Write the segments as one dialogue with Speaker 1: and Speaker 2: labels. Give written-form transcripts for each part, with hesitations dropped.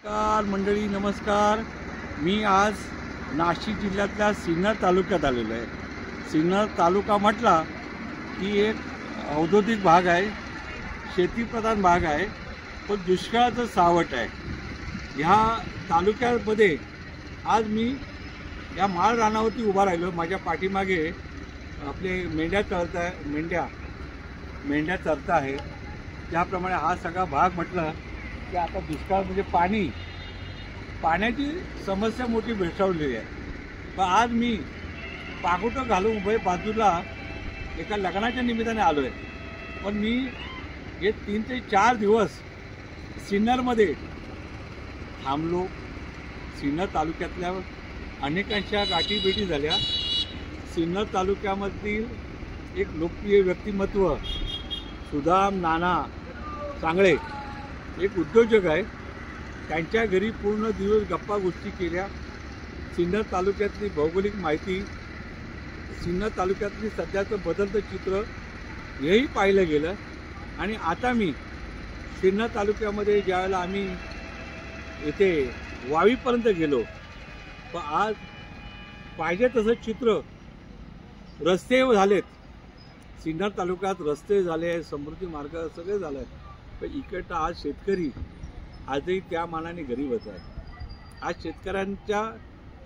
Speaker 1: नमस्कार मंडळी, नमस्कार। मी आज नाशिक जिल्ह्यातल्या सिन्नर तालुक्यात आलेलो आहे। सिन्नर तालुका म्हटला की एक औद्योगिक भाग आहे, शेतीप्रधान भाग आहे, पण दुष्काळाचं सावट आहे। ह्या तालुक्यामध्ये आज मी या माळ रानावरती उभा राहिलो। माझ्या पाठीमागे आपले मेंढ्या चरता आहे। त्याप्रमाणे हा सगळा भाग म्हटलं की आता दुष्काळ म्हणजे पाण्याची समस्या मोठी भेडसावलेली आहे। पण आज मी पागोटं घालून उभे बाजूला एका लग्नाच्या निमित्ताने आलो आहे। पण मी हे 3 ते 4 दिवस सिन्नरमध्ये थांबलो। सिन्नर तालुक्यातल्या अनेकांच्या गाठीभेटी झाल्या। सिन्नर तालुक्यामधील एक लोकप्रिय व्यक्तिमत्व सुदाम नाना सांगळे एक उद्योजक आहे। त्यांच्या घरी पूर्ण दिवस गप्पा गोष्टी केल्या। सिन्नर तालुक्यातली भौगोलिक माहिती, सिन्नर तालुक्यातली सध्याचं बदलतं चित्र हेही पाहिलं गेलं। आणि आता मी सिन्नर तालुक्यामध्ये ज्यावेळेला आम्ही इथे वावीपर्यंत गेलो, पण आज पाहिजे तसं चित्र रस्ते झालेत। सिन्नर तालुक्यात रस्ते झाले, समृद्धी मार्ग सगळे झाले, पण इकडचा आज शेतकरी आजही त्या मानाने गरीबच आहे। आज शेतकऱ्यांच्या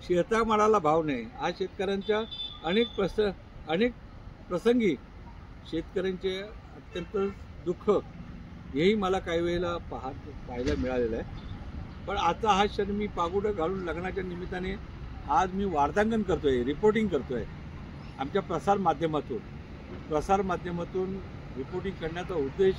Speaker 1: शेतामालाला भाव नाही। आज शेतकऱ्यांच्या अनेक प्रसंगी शेतकऱ्यांचे अत्यंत दुःख हेही मला काही वेळेला पाहायला मिळालेलं आहे। पण आता हा क्षण मी पागोटं घालून लग्नाच्या निमित्ताने आज मी वार्तांकन करतोय, रिपोर्टिंग करतोय। आमच्या प्रसार माध्यमातून रिपोर्टिंग करण्याचा उद्देश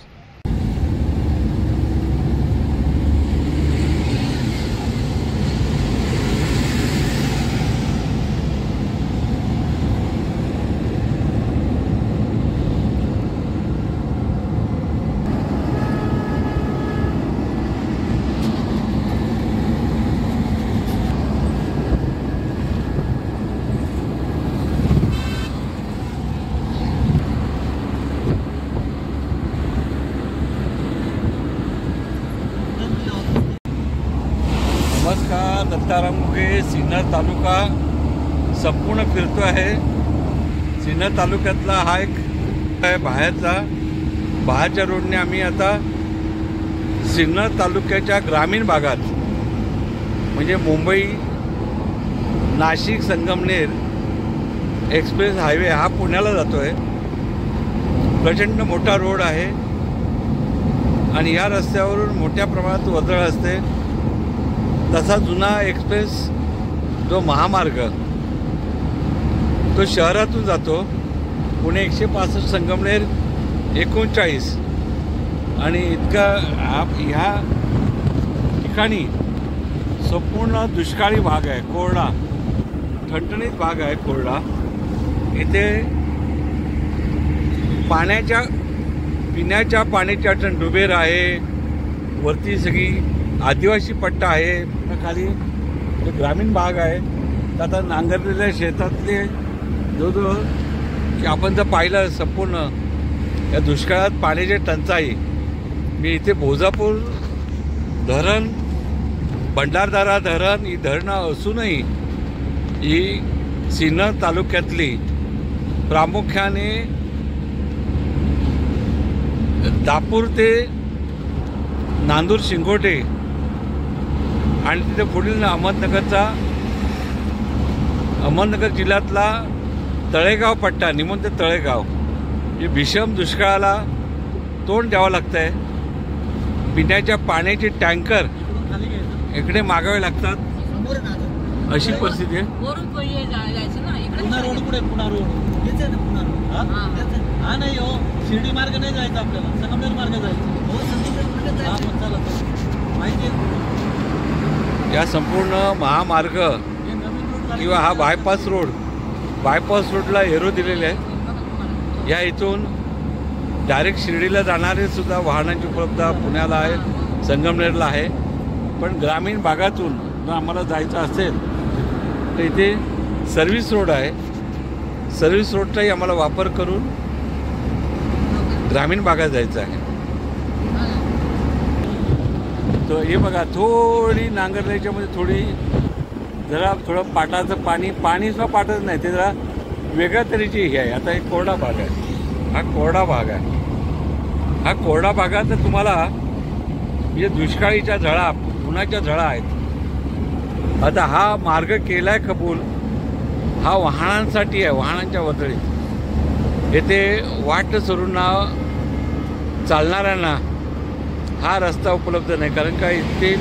Speaker 1: नमस्कार। दत्ताराम मुगे सिन्नर तालुका संपूर्ण फिरतो आहे। सिन्नर तालुक्यातला हा एक आहे बाहेरच्या रोडने आम्ही आता सिन्नर तालुक्याच्या ग्रामीण भागात म्हणजे मुंबई नाशिक संगमनेर एक्सप्रेस हायवे हा पुण्याला जातोय। प्रचंड मोठा रोड आहे आणि या रस्त्यावरून मोठ्या प्रमाणात वर्दळ असते। तसा जुना एक्सप्रेस जो महामार्ग तो शहरातून जातो, पुणे 165 संगमनेर 39 आणि इतका ह्या ठिकाणी संपूर्ण दुष्काळी भाग आहे, कोरडा ठणठणीत भाग आहे कोरडा। इथे पिण्याच्या पाण्याची अडचण, डुबेर आहे, वरती सगळी आदिवासी पट्टा आहे, खाली ग्रामीण भाग आहे। तर आता नांगरलेल्या शेतातले जवळजवळ की आपण जर पाहिलं संपूर्ण या दुष्काळात पाण्याची टंचाई, मी इथे भोजापूर धरण, भंडारदरा धरण ही धरणं असूनही ही सिन्नर तालुक्यातली प्रामुख्याने दापूर ते नांदूर शिंगोटे आणि तिथे पुढील अहमदनगर जिल्ह्यातला तळेगाव पट्टा, निमोण ते तळेगाव, हे भीषण दुष्काळाला तोंड द्यावं लागतं आहे। पिण्याच्या पाण्याचे टँकर इकडे मागावे लागतात, अशी परिस्थिती आहे।
Speaker 2: शिर्डी मार्ग नाही जायचं आपल्याला, संगमनेर मार्ग जायचं।
Speaker 1: या संपूर्ण महामार्ग किंवा हा बायपास रोडला एरो दिलेले आहे। या इथून डायरेक्ट शिर्डीला जाणारे सुद्धा वाहनांची उपलब्धता पुण्याला आहे, संगमनेरला आहे। पण ग्रामीण भागातून जर आम्हाला जायचं असेल तर इथे सर्व्हिस रोड आहे। सर्व्हिस रोडचाही आम्हाला वापर करून ग्रामीण भागात जायचं आहे। हे बघा थोडी नांगरल्याच्या मध्ये थोडी जरा थोडं पाटाचं पाणी सुद्धा पाटच नाही, ते जरा वेगळ्या तऱ्हेची हे आहे. आता एक कोरडा भाग आहे, हा कोरडा भाग आहे. हा कोरडा भागात तुम्हाला म्हणजे दुष्काळीच्या झळा, उन्हाच्या झळा आहेत. आता हा मार्ग केलाय खपून, हा वाहनांसाठी आहे, वाहनांच्या वर्दळीत. येथे वाट सरूंना चालणाऱ्यांना हा रस्ता उपलब्ध नाही, कारण का इथे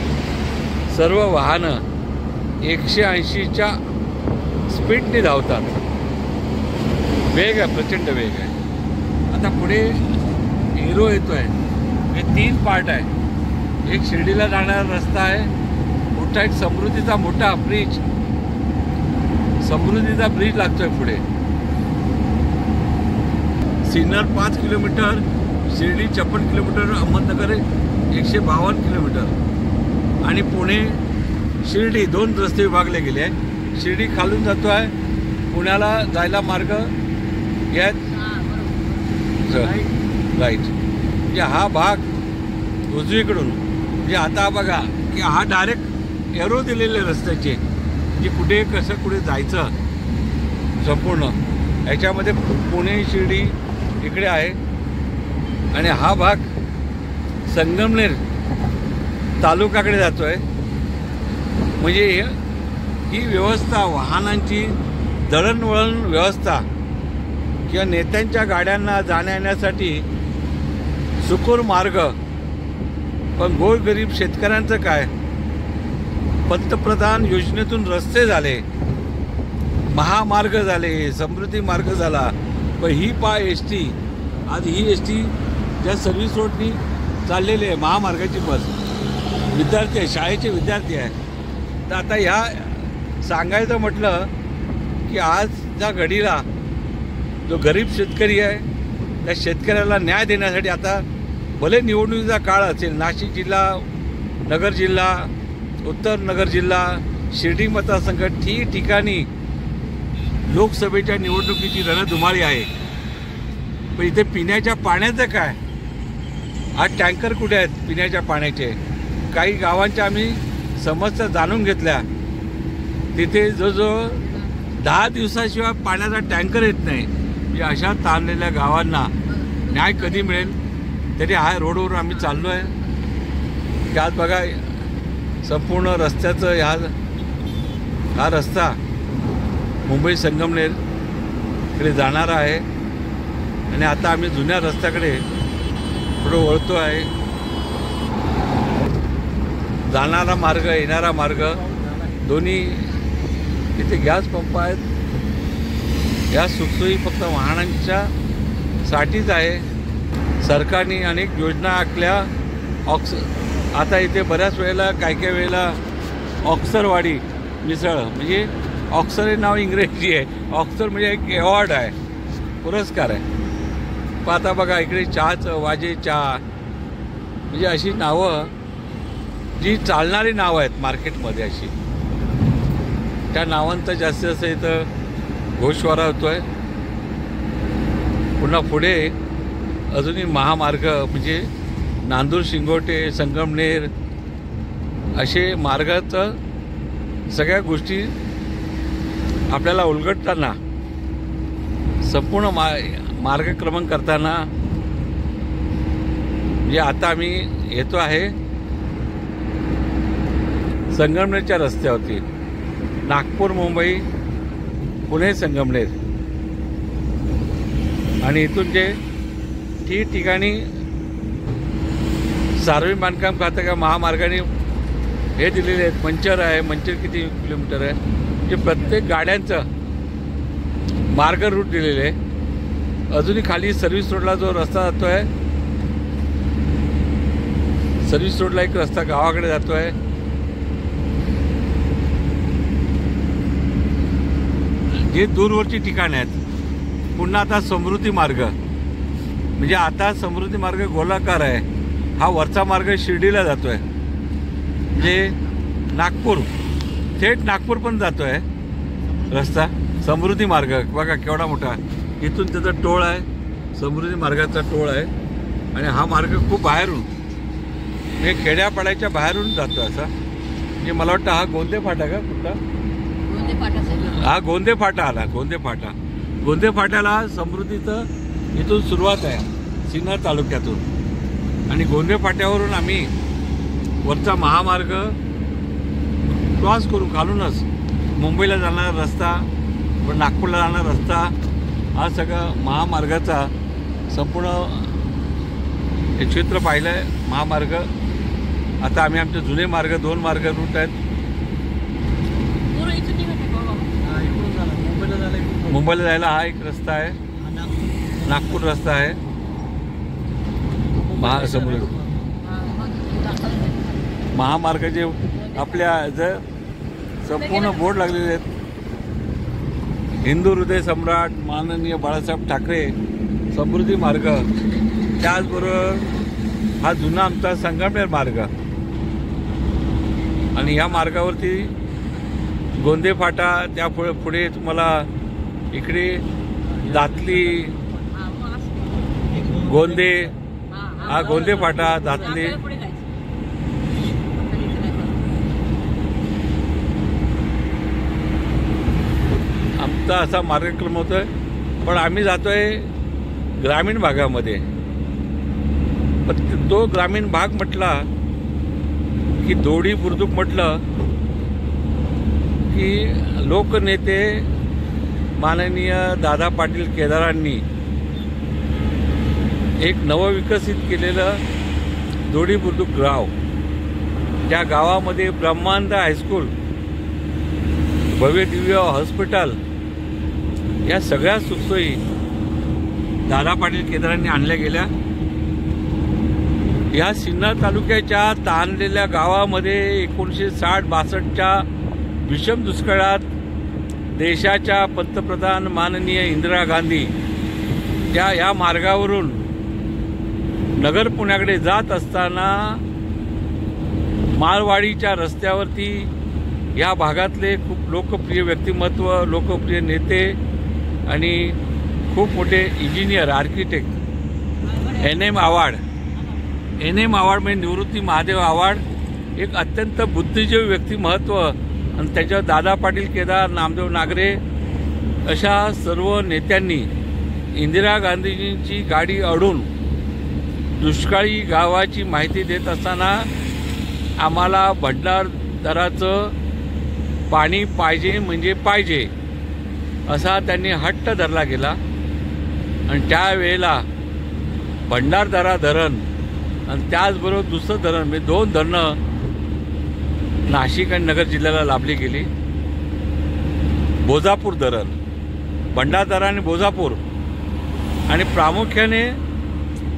Speaker 1: सर्व वाहनं 180च्या स्पीडने धावतात. वेग आहे, प्रचंड वेग आहे. आता पुढे एरो येतो आहे. हे 3 पार्ट आहे. एक शिर्डीला जाणारा रस्ता आहे, मोठा एक समृद्धीचा मोठा ब्रिज, समृद्धीचा ब्रिज लागतोय पुढे. Sinnar 5 kilometre, Shirdi 56 kilometre, Ahmednagar 152 kilometre आणि पुणे शिर्डी 2 रस्ते विभागले गेले आहेत. शिर्डी खालून जातो आहे, पुण्याला जायला मार्ग यात राईट. म्हणजे हा भाग उजवीकडून, म्हणजे आता बघा की हा डायरेक्ट एरो दिलेले रस्त्याचे, की कुठे कसं कुठे जायचं संपूर्ण. याच्यामध्ये पुणे शिर्डी इकडे आहे आणि हा भाग संगमनेर तालुक्याकडे जातो आहे. म्हणजे ही व्यवस्था, वाहनांची दळणवळण व्यवस्था किंवा नेत्यांच्या गाड्यांना जाण्या येण्यासाठी सुकर मार्ग. पण गोरगरीब शेतकऱ्यांचं काय? पंतप्रधान योजनेतून रस्ते झाले, महामार्ग झाले, समृद्धी मार्ग झाला, पण ही ST, आज ही ST ज्या सर्व्हिस रोडनी चाललेली आहे, महामार्गाची बस, विद्यार्थी आहे, शाळेचे विद्यार्थी आहे. तर आता ह्या सांगायचं म्हटलं की आजच्या घडीला जो गरीब शेतकरी आहे, त्या शेतकऱ्याला न्याय देण्यासाठी आता भले निवडणुकीचा काळ असेल, नाशिक जिल्हा, नगर जिल्हा, उत्तर नगर जिल्हा, शिर्डी मतदारसंघ ठिकठिकाणी लोकसभेच्या निवडणुकीची रणधुमाळी आहे. पण इथे पिण्याच्या पाण्याचं काय? आज टँकर कुठे आहेत पिण्याच्या पाण्याचे? काही गावांच्या आम्ही समस्या जाणून घेतल्या, तिथे जवळजवळ 10 दिवसाशिवाय पाण्याचा टँकर येत नाही. म्हणजे अशा ताणलेल्या गावांना न्याय कधी मिळेल? तरी हा रोडवर आम्ही चाललो आहे. त्यात बघा संपूर्ण रस्त्याचं हा रस्ता मुंबई संगमनेरकडे जाणारा आहे आणि आता आम्ही जुन्या रस्त्याकडे पुढे वळतो आहे. जाणारा मार्ग, येणारा मार्ग दोन्ही. इथे गॅस पंप आहेत. या सुखसोयी फक्त वाहनांच्या साठीच आहे. सरकारने अनेक योजना आखल्या. आता इथे बऱ्याच वेळेला काही वेळेला ऑक्सरवाडी मिसळ, म्हणजे ऑक्सर हे नाव इंग्रजी आहे, ऑक्सर म्हणजे एक अवॉर्ड आहे, पुरस्कार आहे. पण आता बघा इकडे चहाचं वाजे चहा, म्हणजे अशी नावं जी चालणारी नावं आहेत मार्केटमध्ये अशी, त्या नावांचा जास्तीत जास्त इथं घोषवारा होतो आहे. पुन्हा पुढे अजूनही महामार्ग म्हणजे नांदूर, शिंगोटे, संगमनेर असे मार्गाचं सगळ्या गोष्टी आपल्याला उलगडताना, संपूर्ण मार्गक्रमण करताना, म्हणजे आता आम्ही येतो आहे संगमनेरच्या रस्त्यावरती. नागपूर, मुंबई, पुणे, संगमनेर आणि इथून जे ठिकठिकाणी सार्वजनिक बांधकाम खातं का महामार्गाने हे दिलेले आहेत. मंचर आहे, मंचर किती किलोमीटर आहे, म्हणजे प्रत्येक गाड्यांचं मार्ग रूट दिलेले आहे. अजूनही खाली सर्व्हिस रोडला जो रस्ता जातो आहे, सर्व्हिस रोडला एक रस्ता गावाकडे जातो आहे. जे दूरवरची ठिकाणं आहेत. पुन्हा आता समृद्धी मार्ग, म्हणजे आता समृद्धी मार्ग गोलाकार आहे. हा वरचा मार्ग शिर्डीला जातो आहे, म्हणजे नागपूर, थेट नागपूर पण जातो आहे रस्ता. समृद्धी मार्ग बघा केवढा मोठा, इथून त्याचा टोळ आहे, समृद्धी मार्गाचा टोळ आहे. आणि हा मार्ग खूप बाहेरून हे खेड्यापाड्याच्या बाहेरून जातो असा. म्हणजे मला वाटतं हा गोंदे फाटा का कुठला? हा गोंदे फाटा आला. गोंदे फाट्याला समृद्धीचं इथून सुरुवात आहे सिन्नर तालुक्यातून. आणि गोंदे फाट्यावरून आम्ही वरचा महामार्ग क्रॉस करू खालूनच मुंबईला जाणारा रस्ता, पण नागपूरला जाणारा रस्ता, हा सगळा महामार्गाचा संपूर्ण हे क्षेत्र पाहिलं आहे महामार्ग. आता आम्ही आमचे जुने मार्ग 2 मार्ग रूट आहेत. मुंबईला जायला हा एक रस्ता आहे, नागपूर रस्ता आहे, महामार्गाचे आपल्या जर संपूर्ण बोर्ड लागलेले आहेत. हिंदू हृदय सम्राट माननीय बाळासाहेब ठाकरे समृद्धी मार्ग, त्याचबरोबर हा जुना आमचा संगमनेर मार्ग. आणि या मार्गावरती गोंदे फाटा, त्या पुढे तुम्हाला इकडे दातली, गोंदे, हा गोंदे फाटा, दातली, आमचा असा मार्गक्रम होतोय. पण आम्ही जातोय ग्रामीण भागामध्ये. पण तो ग्रामीण भाग म्हटला की दोडी बुद्रुक म्हटलं की लोकनेते माननीय दादा पाटील केदारांनी एक नवविकसित केलेलं दोडी बुद्रुक गाव, त्या गावामध्ये ब्रह्मानंद हायस्कूल, भव्य दिव्य हॉस्पिटल, या सगळ्या सुखसोयी दादा पाटील केदारांनी आणल्या गेल्या. या सिन्नर तालुक्याच्या ताणलेल्या गावामध्ये 1960-62च्या भीषण दुष्काळात देशाच्या पंतप्रधान माननीय इंदिरा गांधी त्या या मार्गावरून नगर पुण्याकडे जात असताना माळवाडीच्या रस्त्यावरती या भागातले खूप लोकप्रिय व्यक्तिमत्व, लोकप्रिय नेते आणि खूप मोठे इंजिनियर, आर्किटेक्ट NM आव्हाड म्हणजे निवृत्ती महादेव आव्हाड, एक अत्यंत बुद्धिजीवी व्यक्तिमत्व, आणि त्याच्यावर दादा पाटील केदार, नामदेव नागरे अशा सर्व नेत्यांनी इंदिरा गांधीजींची गाडी अडून दुष्काळी गावाची माहिती देत असताना आम्हाला भंडारदराचं पाणी पाहिजे म्हणजे पाहिजे असा त्यांनी हट्ट धरला गेला. आणि त्यावेळेला भंडारदरा धरण आणि त्याचबरोबर दुसरं धरण, म्हणजे 2 धरणं नाशिक आणि नगर जिल्ह्याला लाभली गेली. भोजापूर धरण, भंडारदरा आणि भोजापूर, आणि प्रामुख्याने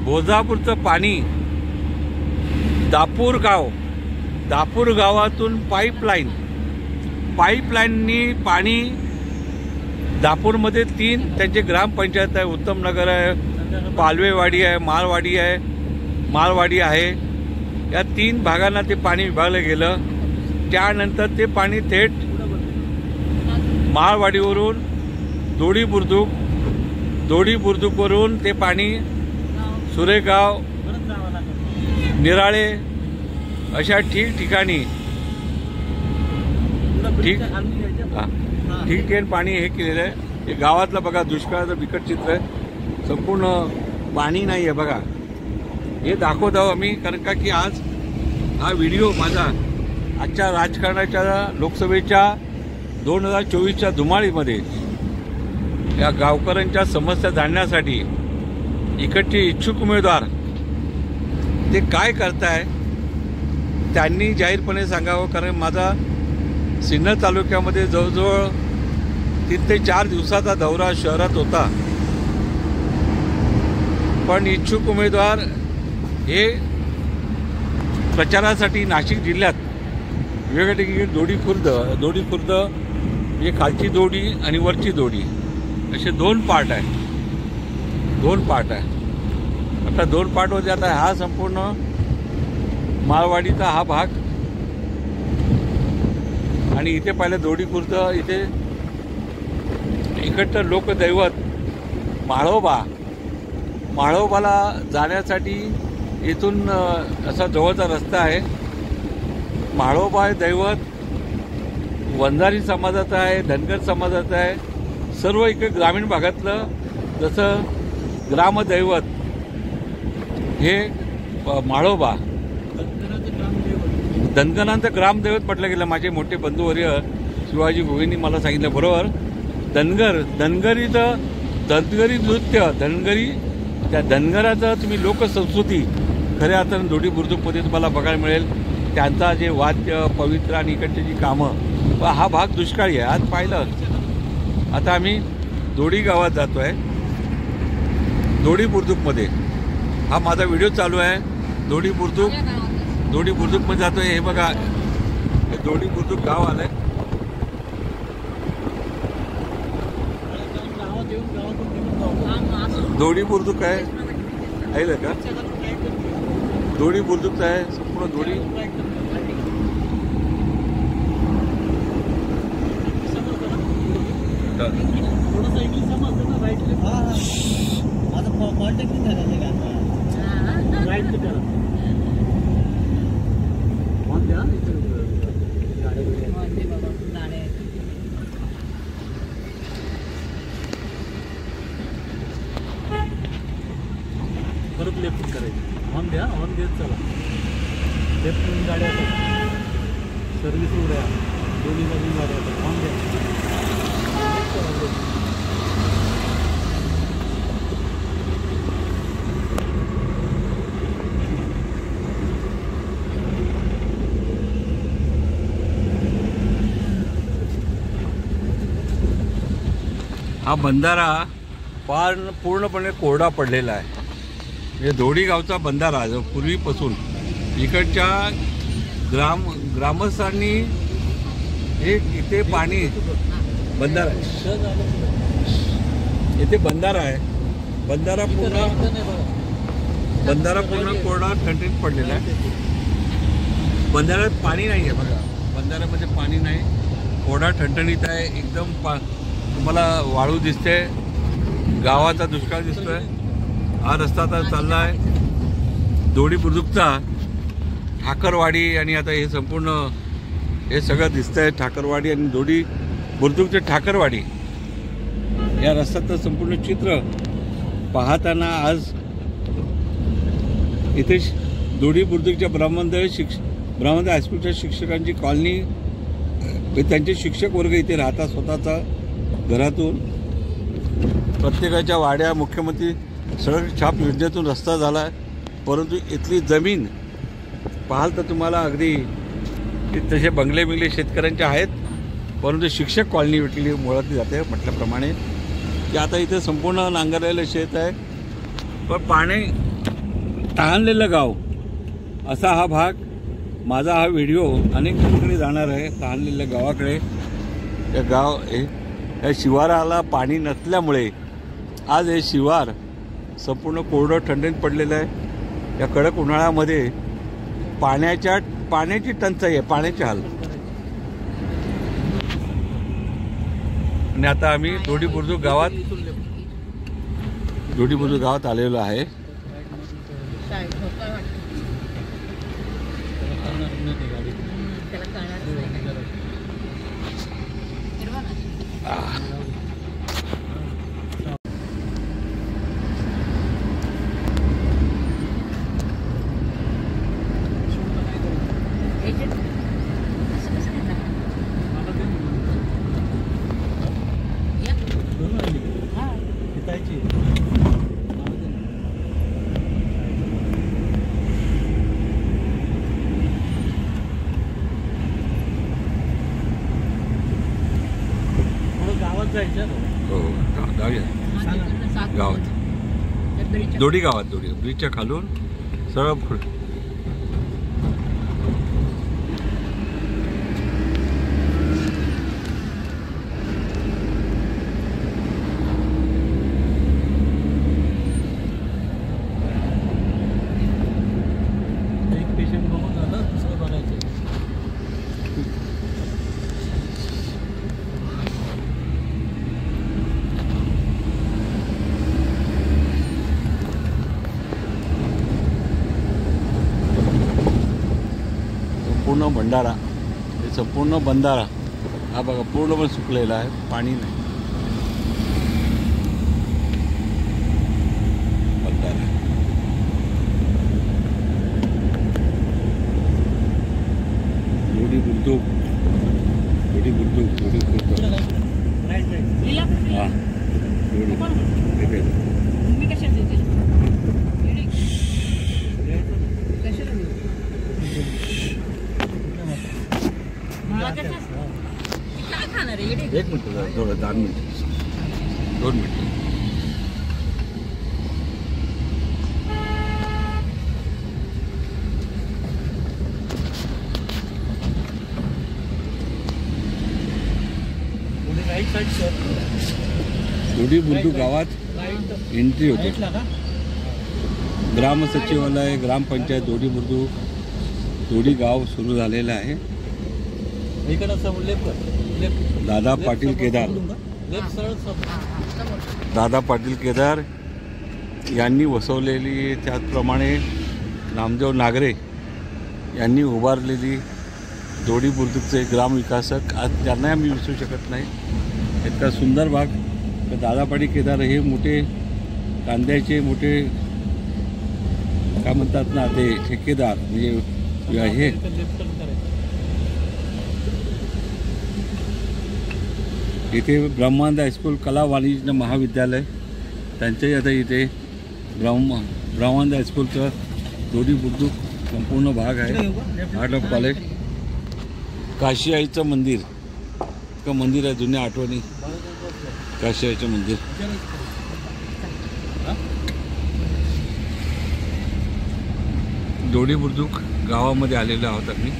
Speaker 1: भोजापूरचं पाणी दापूर गावातून पाईपलाईननी पाणी दापूरमध्ये 3 त्यांचे ग्रामपंचायत आहे, उत्तमनगर आहे, पालवेवाडी आहे, माळवाडी आहे. या 3 भागांना ते पाणी विभागलं गेलं. त्यानंतर ते पाणी थेट माळवाडीवरून दोडी बुद्रुकवरून ते पाणी सुरेगाव, निराळे अशा ठिकठिकाणी पाणी हे केलेलं आहे. हे गावातलं बघा दुष्काळाचं बिकट चित्र आहे. संपूर्ण पाणी नाही आहे बघा. हे दाखवत आहोत आम्ही, कारण का की आज हा व्हिडिओ माझा आजच्या राजकारणाच्या लोकसभेच्या 2024च्या धुमाळीमध्ये या गावकऱ्यांच्या समस्या जाणण्यासाठी इकडचे इच्छुक उमेदवार ते काय करताय त्यांनी जाहीरपणे सांगावं. कारण माझा सिन्नर तालुक्यामध्ये जवळजवळ 3 ते 4 दिवसाचा दौरा शहरात होता. पण इच्छुक उमेदवार हे प्रचारासाठी नाशिक जिल्ह्यात वेगवेगळ्या ठिकाणी दोडी खुर्द म्हणजे खालची दोडी आणि वरची दोडी असे 2 पार्ट आहे. आता 2 पार्टमध्ये आता हा संपूर्ण माळवाडीचा हा भाग, आणि इथे पाहिलं दोडी खुर्द, इथे इकडचं लोकदैवत म्हाळोबाला जाण्यासाठी इथून असा जवळचा रस्ता आहे. म्हाळोबा दैवत वंजारी समाजाचं आहे, धनगर समाजाचं आहे. सर्व इकडे ग्रामीण भागातलं जसं ग्रामदैवत हे म्हाळोबा धनगरांचं ग्रामदैवत म्हटलं गेलं. माझे मोठे बंधुवर्य शिवाजी भोईंनी मला सांगितलं बरोबर. धनगरी नृत्य त्या धनगराचं तुम्ही लोकसंस्कृती खऱ्या अर्थानं दोडी बुद्रुकमध्ये तुम्हाला बघायला मिळेल. त्यांचा जे वाद्य पवित्र आणि इकडची जी कामं, हा भाग दुष्काळी आहे. आज पाहिलं, आता आम्ही दोडी गावात जातो आहे, दोडी बुद्रुकमध्ये. हा माझा व्हिडिओ चालू आहे. दोडी बुद्रुकमध्ये जातो आहे. हे बघा, हे दोडी बुद्रुक गाव आलं आहे. दोडी बुद्रुक आहे, ऐकलं का? दोडी बुद्रुक आहे संपूर्ण दोडी.
Speaker 2: परत लेफ्ट करायची. हॉर्न द्या, हॉर्न देत चला. लेफ्ट गाड्या सर्व्हिस उड्या दोन्ही बाजून गाड्या येतात. हॉर्न द्या.
Speaker 1: हा बंधारा पूर्णपणे कोरडा पडलेला आहे. म्हणजे दोडी गावचा बंधारा जो पूर्वीपासून इकडच्या ग्रामस्थांनी हे इथे पाणी बंधारा इथे बंधारा आहे. बंधारा पूर्ण कोरडा ठणठणीत पडलेला आहे. बंधाऱ्यात पाणी नाही आहे बघा. बंधाऱ्यामध्ये पाणी नाही, कोरडा ठणठणीत आहे एकदम. तुम्हाला वाळू दिसते, गावाचा दुष्काळ दिसतोय. हा रस्ता आता चालला आहे दोडी बुद्रुकचा, ठाकरवाडी आणि आता हे संपूर्ण हे सगळं दिसतंय. ठाकरवाडी आणि दोडी बुद्रुकचे ठाकरवाडी या रस्त्याचं संपूर्ण चित्र पाहताना आज इथे दोडी बुद्रुकच्या ब्राह्मण हायस्कूलच्या शिक्षकांची कॉलनी, त्यांचे शिक्षक वर्ग इथे राहतात स्वतःचा घरातून. प्रत्येकाच्या वाड्या मुख्यमंत्री सडक छाप योजनेतून रस्ता झाला आहे. परंतु इथली जमीन पाहाल तर तुम्हाला अगदी तसे बंगले शेतकऱ्यांचे आहेत, परंतु शिक्षक कॉलनी विटली ओळखली जाते म्हटल्याप्रमाणे की आता इथे संपूर्ण नांगरलेलं शेत आहे. पण पाणी तहानलेलं गाव असा हा भाग. माझा हा व्हिडिओ अनेक ठिकाणी जाणार आहे तहानलेल्या गावाकडे. या शिवाराला पाणी नसल्यामुळे आज हे शिवार संपूर्ण कोरडं ठणठणीत पडलेलं आहे. या कडक उन्हाळ्यामध्ये पाण्याची टंचाई आहे, पाण्याचे हाल. आणि आता आम्ही दोडी बुद्रुक गावात आलेलो आहे. हो, गावात दोडी ब्रिजच्या खालून सरळ पुढे.
Speaker 2: एक पेशंट बघून झालं, दुसरं बघायचं.
Speaker 1: संपूर्ण भंडारा, हे संपूर्ण बंधारा हा बघा पूर्णपणे सुकलेला आहे, पाणी नाही. बंधारा दोडी बुद्रुक हां एक मिनिट थोडं 10 मिनिट 2 मिनिट. दोडी बुद्रुक गावात एंट्री होते. ग्राम सचिवालय, ग्रामपंचायत दोडी बुद्रुक, दोडी गाव सुरू झालेलं आहे. दादा पाटील केदार, दादा पाटील केदार यांनी वसवलेली, त्याचप्रमाणे नामदेव नागरे यांनी उभारलेली दोडी बुद्रुकचे ग्रामविकासक, आज त्यांना आम्ही विसरू शकत नाही. इतका सुंदर भाग. तर दादा पाटील केदार हे मोठे कांद्याचे मोठे काय म्हणतात ना ते ठेकेदार, म्हणजे हे इथे ब्रह्मानंद हायस्कूल कला वाणिज्य महाविद्यालय त्यांच्याही आता इथे ब्रह्मानंद हायस्कूलचं दोडी बुद्रुक संपूर्ण भाग आहे. आर्ट ऑफ कॉलेज, काशी आईचं मंदिर, का मंदिर आहे जुन्या आठवणी, काशी आईचं मंदिर. दोडी बुद्रुक गावामध्ये आलेलो आहोत आम्ही.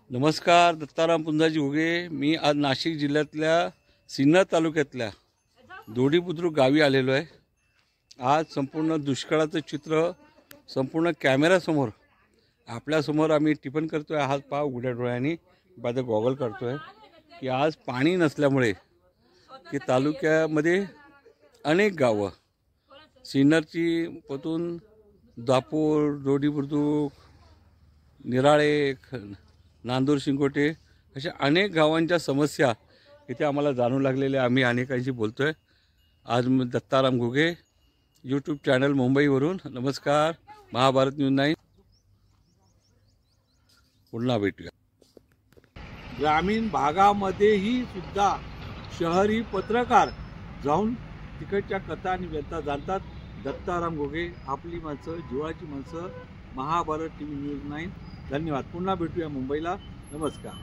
Speaker 1: नमस्कार, दत्ताराम पुंजाजी घुगे. मी आज नाशिक जिल्ह्यातल्या सिन्नर तालुक्यातल्या दोडी बुद्रुक गावी आलेलो आहे. आज संपूर्ण दुष्काळाचं चित्र संपूर्ण कॅमेऱ्यासमोर आपल्यासमोर आम्ही टिपण करतो आहे. हात पाव उघड्या डोळ्यांनी बाय गॉगल करतो आहे की आज पाणी नसल्यामुळे की तालुक्यामध्ये अनेक गावं, सिन्नरची पतून दापोर, दोडी बुद्रुक, निराळे, नांदूर, शिंगोटे अशा अनेक गावांच्या समस्या इथे आम्हाला जाणू लागलेल्या. आम्ही अनेकांशी बोलतो आहे. आज मी दत्ताराम घुगे, यूट्यूब चॅनल मुंबईवरून. नमस्कार. महाभारत न्यूज 9 पुन्हा भेटूया. ग्रामीण भागामध्येही सुद्धा शहरी पत्रकार जाऊन तिकडच्या कथा आणि व्यथा जाणतात. दत्ताराम घुगे, आपली माणसं, जिवाळाची माणसं, महाभारत TV न्यूज 9. धन्यवाद. पुन्हा भेटूया मुंबईला. नमस्कार.